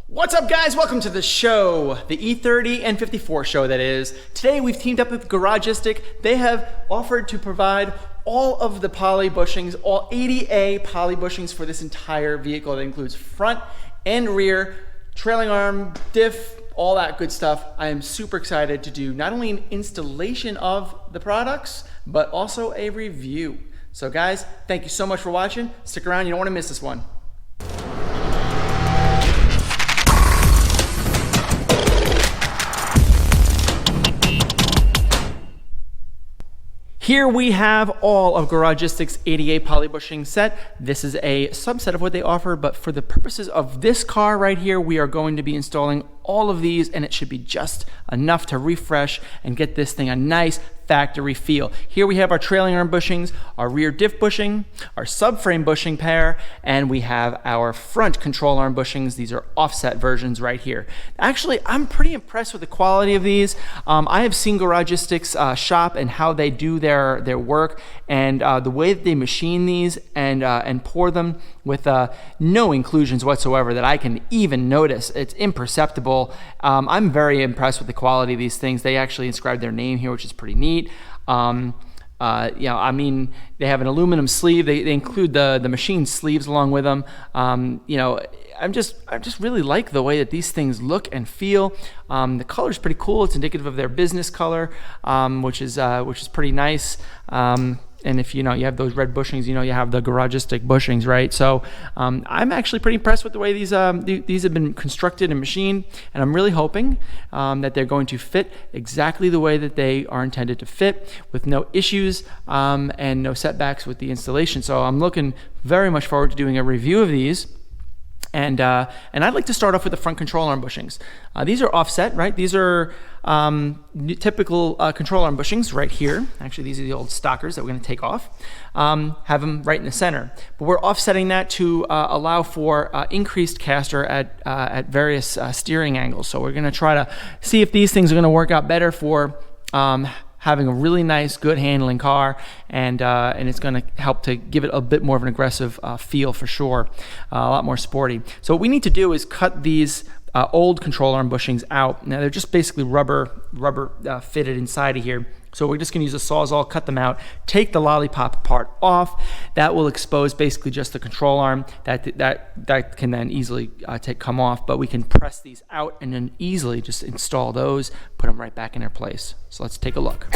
What's up, guys? Welcome to the show, the E30 N54 show, that is. Today we've teamed up with Garagistic. They have offered to provide all of the poly bushings, all 80A poly bushings for this entire vehicle. That includes front and rear, trailing arm, diff, all that good stuff. I am super excited to do not only an installation of the products, but also a review. So guys, thank you so much for watching. Stick around, you don't want to miss this one. Here we have all of Garagistic's 80A poly bushing set. This is a subset of what they offer, but for the purposes of this car right here, we are going to be installing all of these, and it should be just enough to refresh and get this thing a nice factory feel. Here we have our trailing arm bushings, our rear diff bushing, our subframe bushing pair, and we have our front control arm bushings. These are offset versions right here. Actually, I'm pretty impressed with the quality of these. I have seen Garagistic's shop and how they do their work, and the way that they machine these and pour them with no inclusions whatsoever that I can even notice. It's imperceptible. I'm very impressed with the quality of these things. They actually inscribed their name here, which is pretty neat. I mean, they have an aluminum sleeve. They include the machine sleeves along with them. I just really like the way that these things look and feel. The color is pretty cool. It's indicative of their business color, which is pretty nice. And if you have those red bushings, you have the Garagistic bushings, right? So I'm actually pretty impressed with the way these have been constructed and machined, and I'm really hoping that they're going to fit exactly the way that they are intended to fit, with no issues and no setbacks with the installation. So I'm looking very much forward to doing a review of these. And I'd like to start off with the front control arm bushings. These are offset, right? These are typical control arm bushings right here. Actually, these are the old stockers that we're going to take off. Have them right in the center. But we're offsetting that to allow for increased caster at various steering angles. So we're going to try to see if these things are going to work out better for having a really nice, good handling car, and it's going to help to give it a bit more of an aggressive feel for sure, a lot more sporty. So what we need to do is cut these old control arm bushings out. Now they're just basically rubber fitted inside of here. So we're just going to use a Sawzall, cut them out, take the lollipop part off. That will expose basically just the control arm. That can then easily come off, but we can press these out and then easily just install those, put them right back in their place. So let's take a look.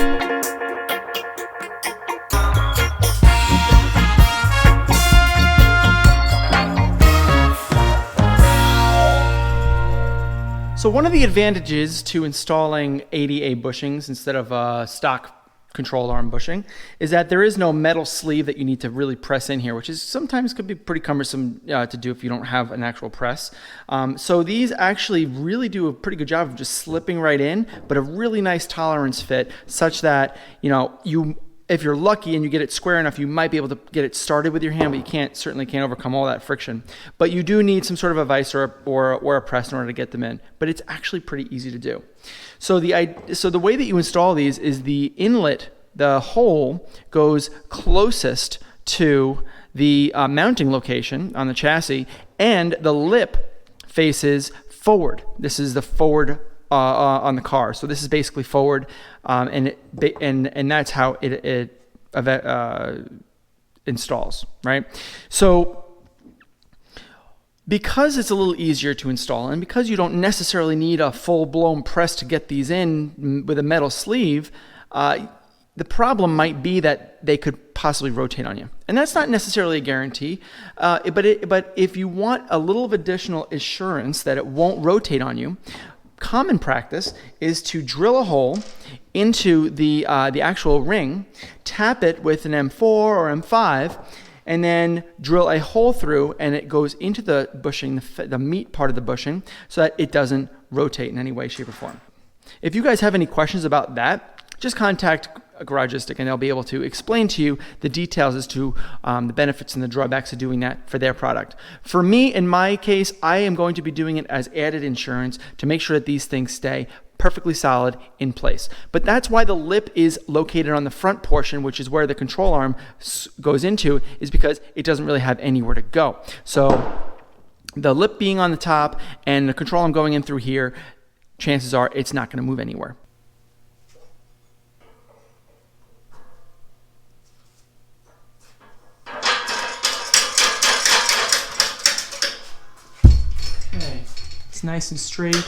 So one of the advantages to installing 80A bushings instead of stock control arm bushing is that there is no metal sleeve that you need to really press in here, which is sometimes could be pretty cumbersome to do if you don't have an actual press. So these actually really do a pretty good job of just slipping right in, but a really nice tolerance fit such that if you're lucky and you get it square enough, you might be able to get it started with your hand, but you certainly can't overcome all that friction. But you do need some sort of a vise or a press in order to get them in. But it's actually pretty easy to do. So the way that you install these is the inlet, the hole, goes closest to the mounting location on the chassis, and the lip faces forward. This is the forward on the car. So this is basically forward, and that's how it installs, right? So because it's a little easier to install, and because you don't necessarily need a full-blown press to get these in with a metal sleeve, the problem might be that they could possibly rotate on you. And that's not necessarily a guarantee, but if you want a little of additional assurance that it won't rotate on you, common practice is to drill a hole into the actual ring, tap it with an M4 or M5, and then drill a hole through, and it goes into the bushing, the meat part of the bushing, so that it doesn't rotate in any way, shape, or form. If you guys have any questions about that, just contact Garagistic, and they'll be able to explain to you the details as to the benefits and the drawbacks of doing that for their product. For me, in my case, I am going to be doing it as added insurance to make sure that these things stay perfectly solid in place. But that's why the lip is located on the front portion, which is where the control arm goes into, is because it doesn't really have anywhere to go. So the lip being on the top and the control arm going in through here, chances are it's not going to move anywhere. Okay, it's nice and straight,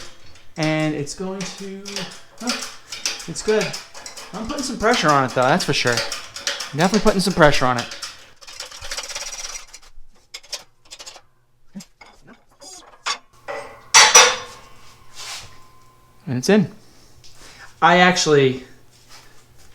and it's going to, it's good. I'm putting some pressure on it though, that's for sure. Definitely putting some pressure on it. And it's in. Honestly,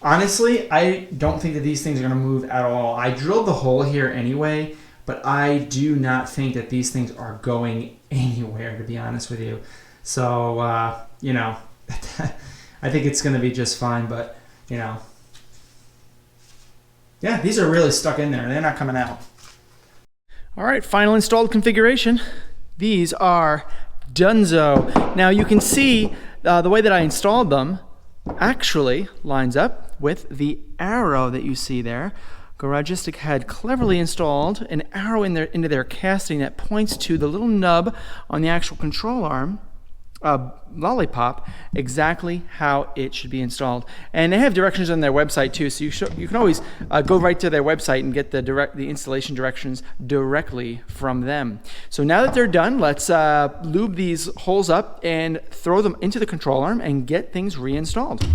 I don't think that these things are going to move at all. I drilled the hole here anyway, but I do not think that these things are going anywhere, to be honest with you. So, you know, I think it's going to be just fine, but, you know. Yeah, these are really stuck in there. They're not coming out. All right, final installed configuration. These are Dunzo. Now you can see the way that I installed them actually lines up with the arrow that you see there. Garagistic had cleverly installed an arrow into their casting that points to the little nub on the actual control arm, lollipop, exactly how it should be installed. And they have directions on their website too, so you can always go right to their website and get the installation directions directly from them. So now that they're done, let's lube these holes up and throw them into the control arm and get things reinstalled.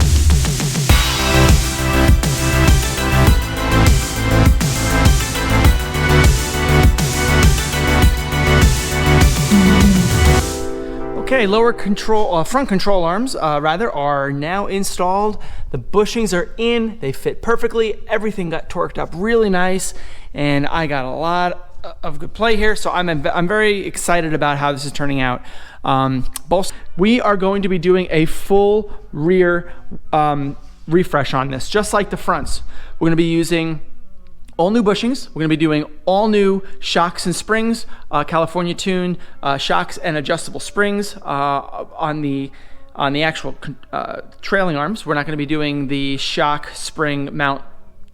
Okay, front control arms are now installed. The bushings are in, they fit perfectly. Everything got torqued up really nice, and I got a lot of good play here, so I'm very excited about how this is turning out. We are going to be doing a full rear refresh on this, just like the fronts. We're going to be using all new bushings. We're going to be doing all new shocks and springs, California tune shocks and adjustable springs on the actual trailing arms. We're not going to be doing the shock spring mount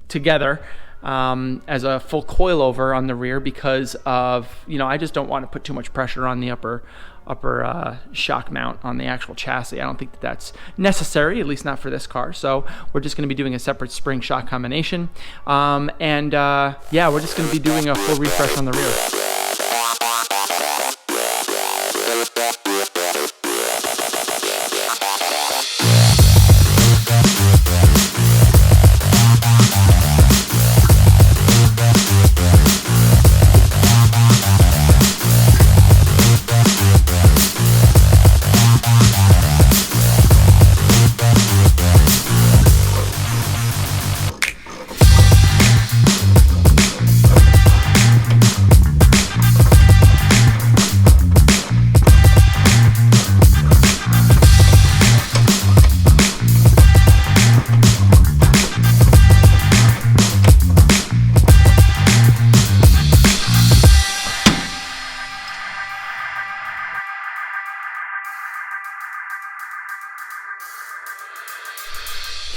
together as a full coilover on the rear because of, you know, I just don't want to put too much pressure on the upper shock mount on the actual chassis. I don't think that that's necessary, at least not for this car. So we're just going to be doing a separate spring shock combination. Yeah, we're just going to be doing a full refresh on the rear.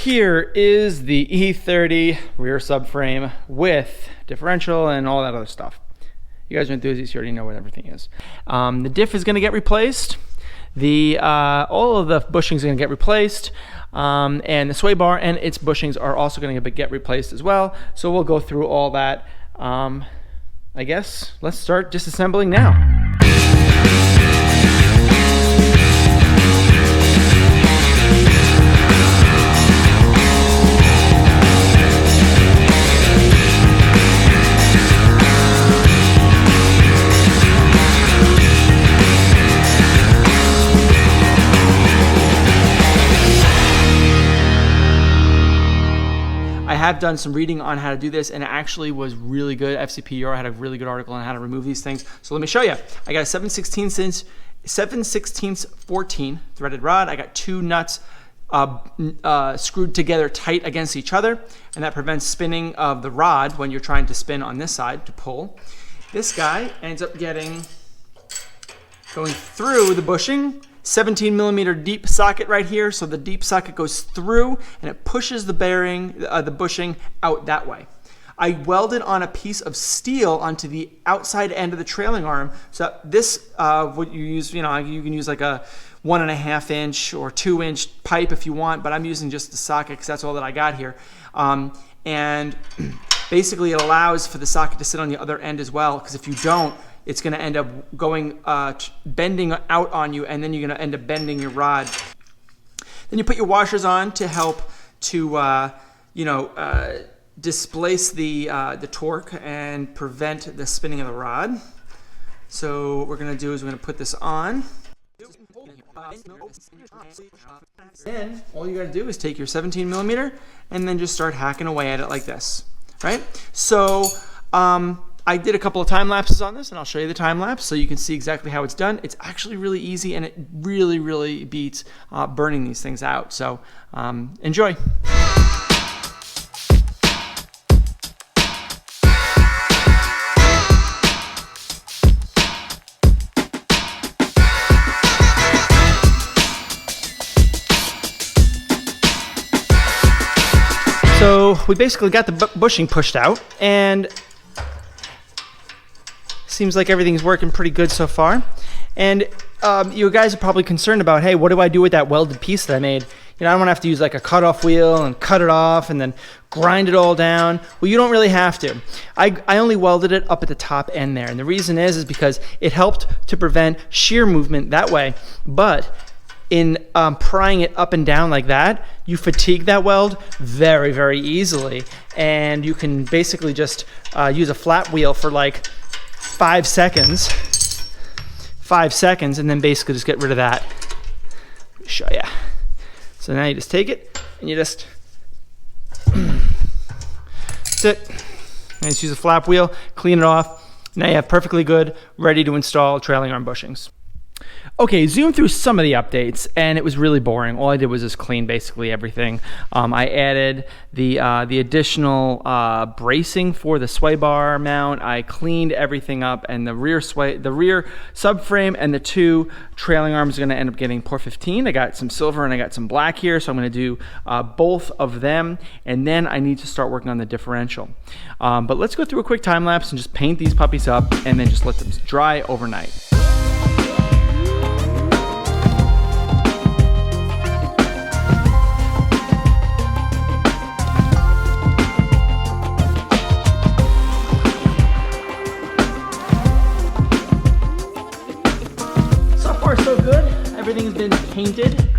Here is the E30 rear subframe with differential and all that other stuff. You guys are enthusiasts, you already know what everything is. The diff is going to get replaced. All of the bushings are going to get replaced. And the sway bar and its bushings are also going to get replaced as well. So we'll go through all that. I guess let's start disassembling now. I have done some reading on how to do this, and it actually was really good. FCP Euro had a really good article on how to remove these things. So let me show you. I got a 7/16 14 threaded rod. I got two nuts screwed together tight against each other, and that prevents spinning of the rod when you're trying to spin on this side to pull. This guy ends up going through the bushing. 17mm deep socket right here, so the deep socket goes through and it pushes the bearing, the bushing out that way. I welded on a piece of steel onto the outside end of the trailing arm. So this, what you use, you can use like a 1.5 inch or 2 inch pipe if you want, but I'm using just the socket because that's all that I got here. And basically it allows for the socket to sit on the other end as well, because if you don't, it's going to end up going bending out on you, and then you're going to end up bending your rod. Then you put your washers on to help to displace the torque and prevent the spinning of the rod. So what we're going to do is we're going to put this on. Then all you got to do is take your 17 millimeter and then just start hacking away at it like this, right? So I did a couple of time lapses on this, and I'll show you the time lapse so you can see exactly how it's done. It's actually really easy, and it really, really beats burning these things out. So enjoy. So we basically got the bushing pushed out, and seems like everything's working pretty good so far. And you guys are probably concerned about, hey, what do I do with that welded piece that I made? I don't want to have to use like a cutoff wheel and cut it off and then grind it all down. Well, you don't really have to. I only welded it up at the top end there, and the reason is because it helped to prevent shear movement that way. But in prying it up and down like that, you fatigue that weld very, very easily, and you can basically just use a flat wheel for like 5 seconds, and then basically just get rid of that. Let me show you. So now you just take it and you just that's it. And just use a flap wheel, clean it off. Now you have perfectly good, ready to install trailing arm bushings. Okay, zoom through some of the updates, and it was really boring. All I did was just clean basically everything. I added the additional bracing for the sway bar mount. I cleaned everything up, and the rear subframe and the two trailing arms are going to end up getting Por 15. I got some silver and I got some black here, so I'm going to do both of them, and then I need to start working on the differential. But let's go through a quick time lapse and just paint these puppies up, and then just let them dry overnight. So good. Everything's been painted,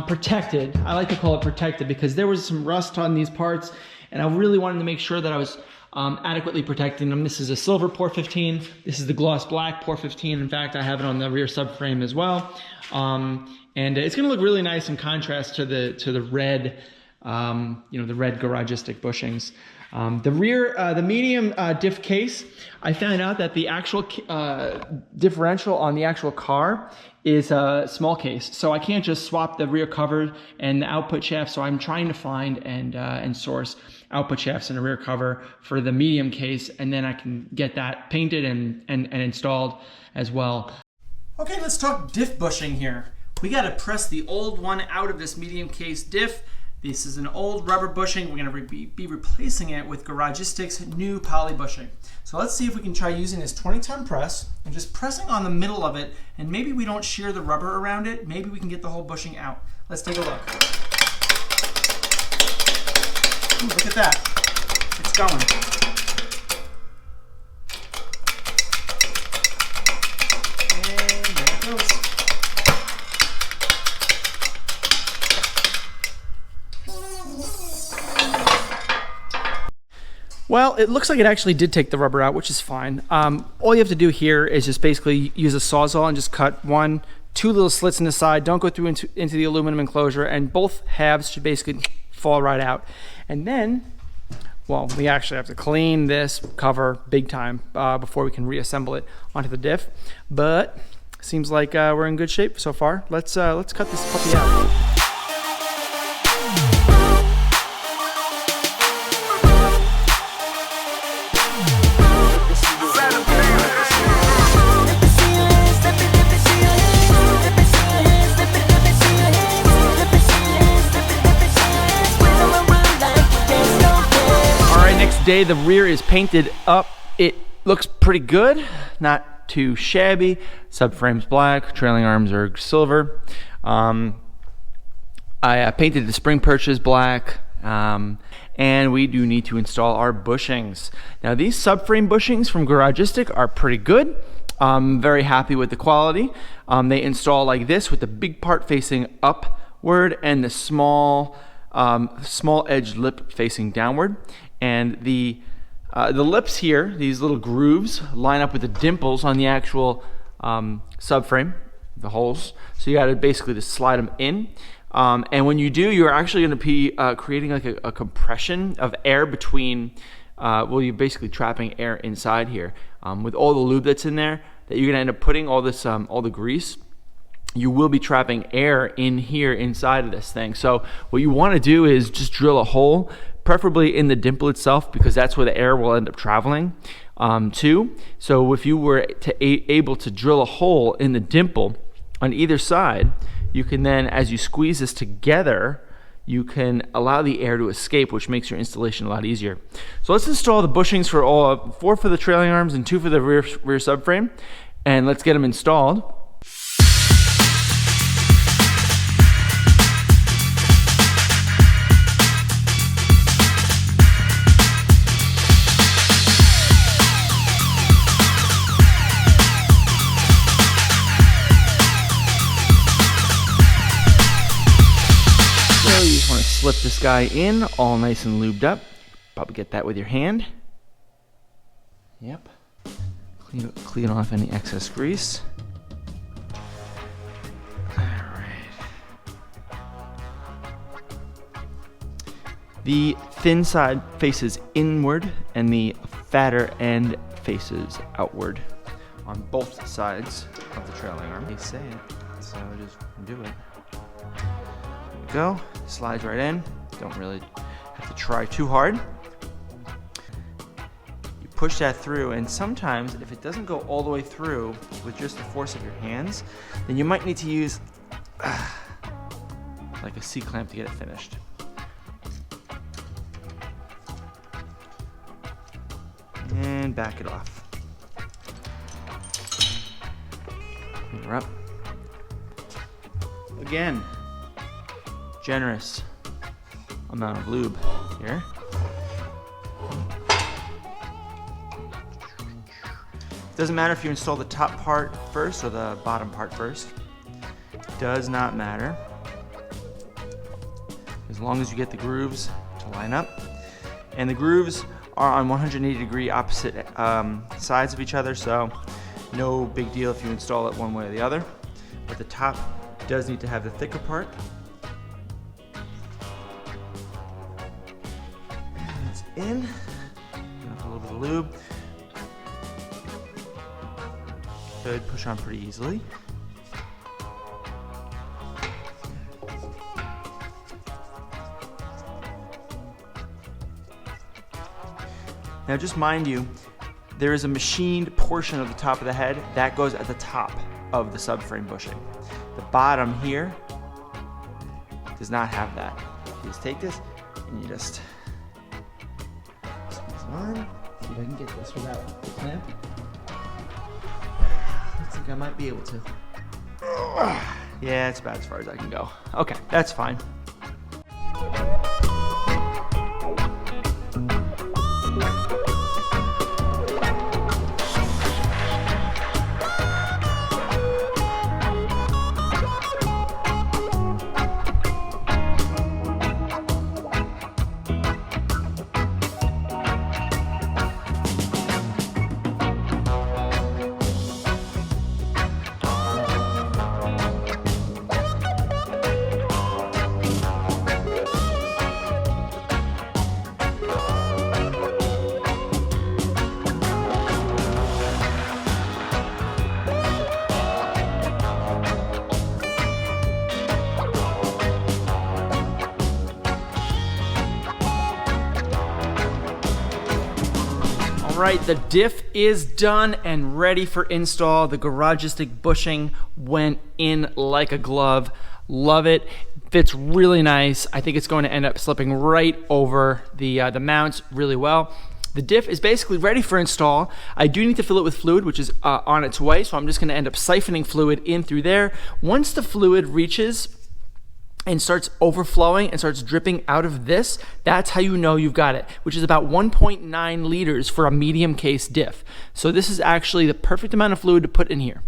protected. I like to call it protected because there was some rust on these parts, and I really wanted to make sure that I was adequately protecting them. This is a silver Por 15. This is the gloss black Por 15. In fact, I have it on the rear subframe as well, and it's going to look really nice in contrast to the red, the red Garagistic Bushings. The medium diff case, I found out that the actual differential on the actual car is a small case, so I can't just swap the rear cover and the output shaft. So I'm trying to find and source output shafts in a rear cover for the medium case, and then I can get that painted and installed as well. Okay, let's talk diff bushing here. We got to press the old one out of this medium case diff. This is an old rubber bushing. We're going to be replacing it with Garagistic's new poly bushing. So let's see if we can try using this 20-ton press and just pressing on the middle of it, and maybe we don't shear the rubber around it. Maybe we can get the whole bushing out. Let's take a look. Ooh, look at that. It's going. And there it goes. Well, it looks like it actually did take the rubber out, which is fine. All you have to do here is just basically use a Sawzall and just cut two little slits in the side. Don't go through into the aluminum enclosure, and both halves should basically fall right out. And then, well, we actually have to clean this cover big time before we can reassemble it onto the diff. But seems like we're in good shape so far. Let's cut this puppy out. next day, the rear is painted up. It looks pretty good, not too shabby. Subframe's black, trailing arms are silver. I painted the spring perches black, and we do need to install our bushings. Now these subframe bushings from Garagistic are pretty good. I'm very happy with the quality. They install like this with the big part facing upward and the small edge lip facing downward. And the lips here, these little grooves, line up with the dimples on the actual subframe, the holes. So you got to basically just slide them in. And when you do, you're actually going to be creating like a compression of air between, well, you're basically trapping air inside here. With all the lube that's in there, that you're going to end up putting all this, all the grease, you will be trapping air in here inside of this thing. So what you want to do is just drill a hole, preferably in the dimple itself, because that's where the air will end up traveling to. So if you were able to drill a hole in the dimple on either side, you can then, as you squeeze this together, you can allow the air to escape, which makes your installation a lot easier. So let's install the bushings for all, 4 for the trailing arms and 2 for the rear subframe, and let's get them installed. Slip this guy in, all nice and lubed up. Probably get that with your hand. Yep. Clean off any excess grease. Alright. The thin side faces inward and the fatter end faces outward on both sides of the trailing arm. They say it, so just do it. There we go. Slides right in. Don't really have to try too hard. You push that through, and sometimes if it doesn't go all the way through with just the force of your hands, then you might need to use like a C-clamp to get it finished. And back it off. We're up. Again, generous amount of lube here. Doesn't matter if you install the top part first or the bottom part first. Does not matter. As long as you get the grooves to line up. And the grooves are on 180-degree opposite sides of each other, so no big deal if you install it one way or the other. But the top does need to have the thicker part. And it's in. A little bit of lube. Should push on pretty easily. Now just mind you, there is a machined portion of the top of the head that goes at the top of the subframe bushing. The bottom here does not have that. You just take this and you just squeeze it on. See if I can get this without the clamp. Looks like I might be able to. Yeah, it's about as far as I can go. Okay, that's fine. Alright, the diff is done and ready for install. The Garagistic bushing went in like a glove. Love it. Fits really nice. I think it's going to end up slipping right over the mounts really well. The diff is basically ready for install. I do need to fill it with fluid, which is on its way, so I'm just gonna end up siphoning fluid in through there. Once the fluid reaches and starts overflowing and starts dripping out of this, that's how you know you've got it, which is about 1.9 liters for a medium case diff. So this is actually the perfect amount of fluid to put in here.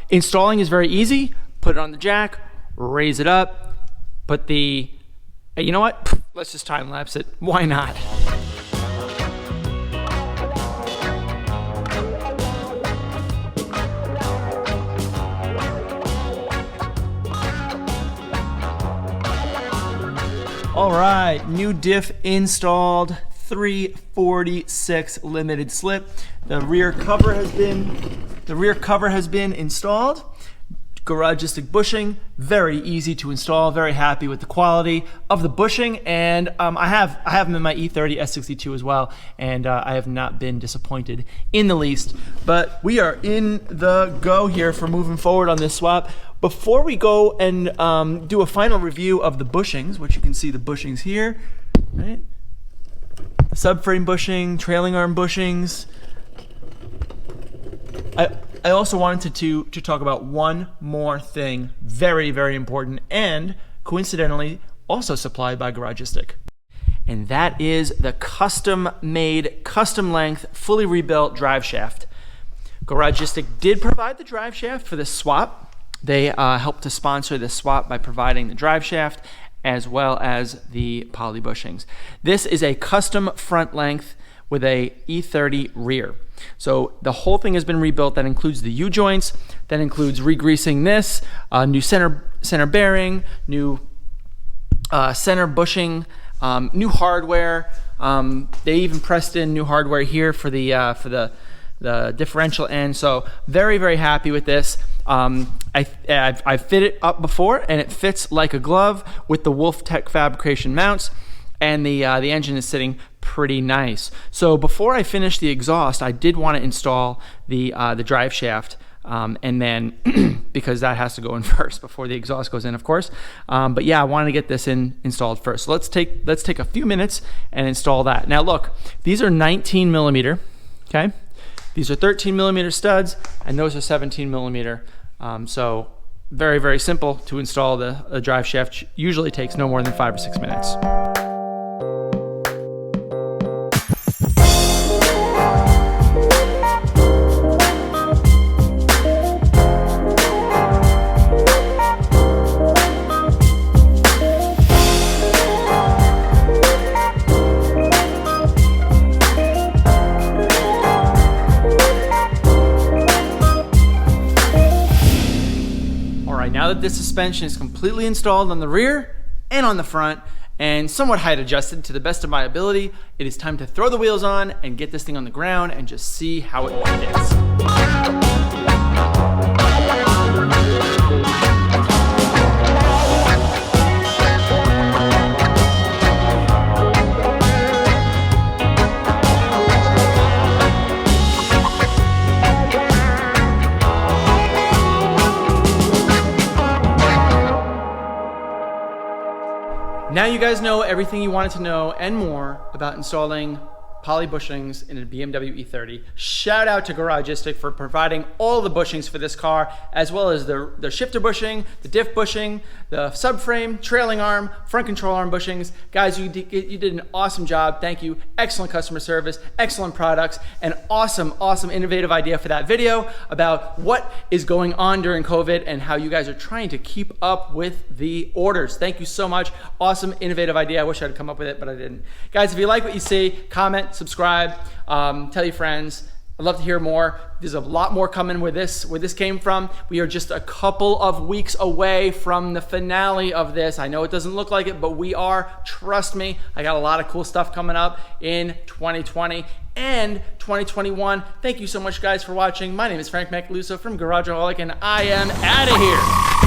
Installing is very easy. Put it on the jack, raise it up, put the, you know what? Let's just time lapse it. Why not? All right, new diff installed, 346 limited slip. The rear cover has been installed. Garagistic bushing, very easy to install. Very happy with the quality of the bushing, and I have them in my E30 S54 as well, and I have not been disappointed in the least. But we are in the go here for moving forward on this swap. Before we go and do a final review of the bushings, which you can see the bushings here, right? The subframe bushing, trailing arm bushings. I also wanted to talk about one more thing, very, very important, and coincidentally also supplied by Garagistic. And that is the custom-made, custom-length, fully rebuilt drive shaft. Garagistic did provide the drive shaft for this swap. They helped to sponsor this swap by providing the drive shaft as well as the Poly Bushings. This is a custom front length with a E30 rear. So the whole thing has been rebuilt. That includes the U-joints, that includes re-greasing this, new center bearing, new center bushing, new hardware. They even pressed in new hardware here for the differential end. So very, very happy with this. I've fit it up before, and it fits like a glove with the Wolf Tech fabrication mounts, and the engine is sitting pretty nice. So before I finish the exhaust, I did want to install the drive shaft, and then because that has to go in first before the exhaust goes in, of course. But yeah, I wanted to get this installed first. So let's take a few minutes and install that. Now look, these are 19 millimeter. Okay, these are 13 millimeter studs, and those are 17 millimeter. So very, very simple to install. The drive shaft usually takes no more than 5 or 6 minutes. Now that this suspension is completely installed on the rear and on the front and somewhat height adjusted to the best of my ability, it is time to throw the wheels on and get this thing on the ground and just see how it fits. Now you guys know everything you wanted to know and more about installing Poly Bushings in a BMW E30. Shout out to Garagistic for providing all the bushings for this car, as well as the shifter bushing, the diff bushing, the subframe, trailing arm, front control arm bushings. Guys, you did an awesome job. Thank you. Excellent customer service, excellent products, and awesome innovative idea for that video about what is going on during COVID and how you guys are trying to keep up with the orders. Thank you so much. Awesome innovative idea. I wish I'd come up with it, but I didn't. Guys, if you like what you see, comment, subscribe, tell your friends. I'd love to hear more. There's a lot more coming where this came from. We are just a couple of weeks away from the finale of this. I know it doesn't look like it, but we are. Trust me, I got a lot of cool stuff coming up in 2020 and 2021. Thank you so much, guys, for watching. My name is Frank Macaluso from Garageaholic, and I am out of here.